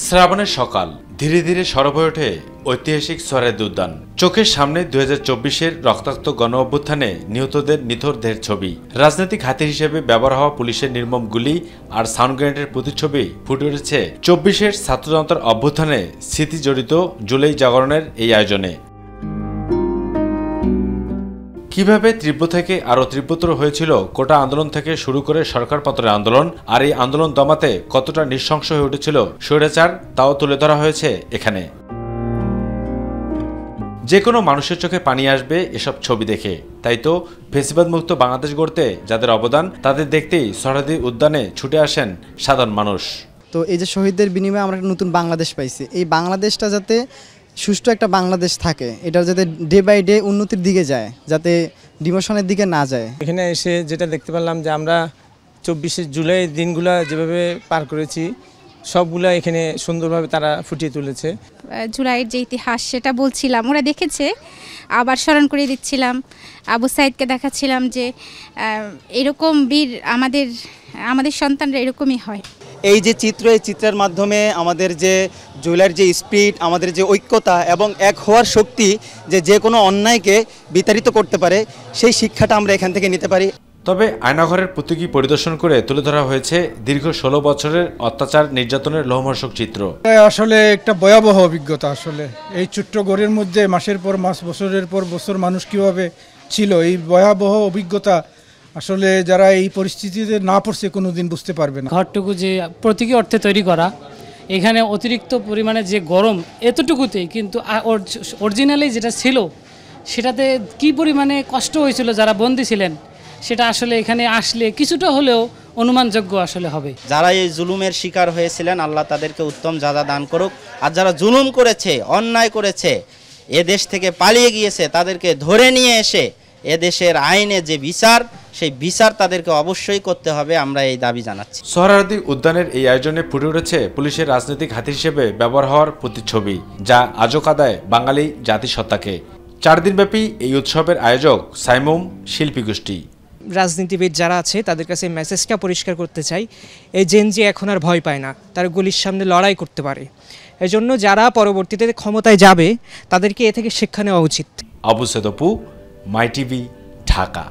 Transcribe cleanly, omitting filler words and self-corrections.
শ্রাবণের সকাল ধীরে ধীরে সরব হয়ে ওঠে ঐতিহাসিক সোহরাওয়ার্দী উদ্যান। চোখের সামনে 2024-এর রক্তাক্ত গণ অভ্যুত্থানে নিহতদের নিথর দেহের ছবি, রাজনৈতিক হাতিয়ার হিসেবে ব্যবহার হওয়া পুলিশের নির্মম গুলি আর সাউন্ড গ্রেনেডের প্রতিচ্ছবি ফুটে উঠেছে 24-এর ছাত্র জনতার অভ্যুত্থানে স্মৃতি জড়িত জুলাই জাগরণের এই আয়োজনে। কিভাবে তীব্র থেকে আরও তীব্রতর হয়েছিল কোটা আন্দোলন থেকে শুরু করে সরকার পতনের আন্দোলন, আর এই আন্দোলন দমাতে কতটা নৃশংস হয়ে উঠেছিল স্বৈরাচার, তাও তুলে ধরা হয়েছে এখানে। যে কোনো মানুষের চোখে পানি আসবে এসব ছবি দেখে, তাই তো ফ্যাসিবাদ মুক্ত বাংলাদেশ গড়তে যাদের অবদান তাদের দেখতেই সোহরাওয়ার্দী উদ্যানে ছুটে আসেন সাধারণ মানুষ। তো এই যে শহীদদের বিনিময়ে আমরা একটা নতুন বাংলাদেশ পাইছি, এই বাংলাদেশটা যাতে সুষ্ঠু একটা বাংলাদেশ থাকে, এটা যাতে ডে বাই ডে উন্নতির দিকে যায়, যাতে ডিমোশনের দিকে না যায়। এখানে এসে যেটা দেখতে পারলাম যে আমরা 24শে জুলাই দিনগুলো যেভাবে পার করেছি সবগুলা এখানে সুন্দরভাবে তারা ফুটিয়ে তুলেছে। জুলাইয়ের যে ইতিহাস সেটা বলছিলাম, ওরা দেখেছে, আবার স্মরণ করে দিচ্ছিলাম। আবু সাইদকে দেখাচ্ছিলাম যে এরকম বীর আমাদের সন্তানরা এরকমই হয়। এই যে চিত্র, এই চিত্রের মাধ্যমে আমাদের যে জুলাইয়ের যে স্পিরিট, আমাদের যে ঐক্যতা এবং এক হওয়ার শক্তি, যে কোনো অন্যায়কে বিতাড়িত করতে পারে, সেই শিক্ষাটা আমরা এখান থেকে নিতে পারি। তবে আয়নাঘরের প্রতীকী পরিদর্শন করে তুলে ধরা হয়েছে দীর্ঘ 16 বছরের অত্যাচার নির্যাতনের লোমহর্ষক চিত্র। আসলে একটা ভয়াবহ অভিজ্ঞতা। আসলে এই ছোট্ট ঘরের মধ্যে মাসের পর মাস, বছরের পর বছর মানুষ কিভাবে ছিল, এই ভয়াবহ অভিজ্ঞতা আসলে যারা এই পরিস্থিতিতে না পড়ছে কোনোদিন বুঝতে পারবে না। ঘরটুকু যে প্রতীকী অর্থে তৈরি করা, এখানে অতিরিক্ত পরিমাণে যে গরম এতটুকুতেই, কিন্তু অরিজিনালি যেটা ছিল সেটাতে কি পরিমাণে কষ্ট হয়েছিল যারা বন্দী ছিলেন, সেটা আসলে এখানে আসলে কিছুটা হলেও অনুমানযোগ্য আসলে হবে। যারা এই জুলুমের শিকার হয়েছিলেন, আল্লাহ তাদেরকে উত্তম যাজা দান করুক। আর যারা জুলুম করেছে, অন্যায় করেছে, এ দেশ থেকে পালিয়ে গিয়েছে, তাদেরকে ধরে নিয়ে এসে এদেশের আইনে যে বিচার, সেই বিচার তাদেরকে অবশ্যই করতে হবে, আমরা এই দাবি জানাচ্ছি। সোহরাওয়ার্দী উদ্যানের এই আয়োজনে ফুটে উঠেছে পুলিশের রাজনৈতিক হাতিয়ার হিসেবে ব্যবহার হওয়ার প্রতিচ্ছবি, যা আজও কাঁদায় বাঙালি জাতিসত্তাকে। 4 দিনব্যাপী এই উৎসবের আয়োজক সাইমুম শিল্পী গোষ্ঠী। রাজনীতিবিদ যারা আছে তাদের কাছে মেসেজটা পরিষ্কার করতে চাই, এই জেনজি এখন আর ভয় পায় না, তারা গুলির সামনে লড়াই করতে পারে। এজন্য যারা পরবর্তীতে ক্ষমতায় যাবে তাদেরকে এ থেকে শিক্ষা নেওয়া উচিত। আবু সাইদ অপু, মাই টিভি, ঢাকা।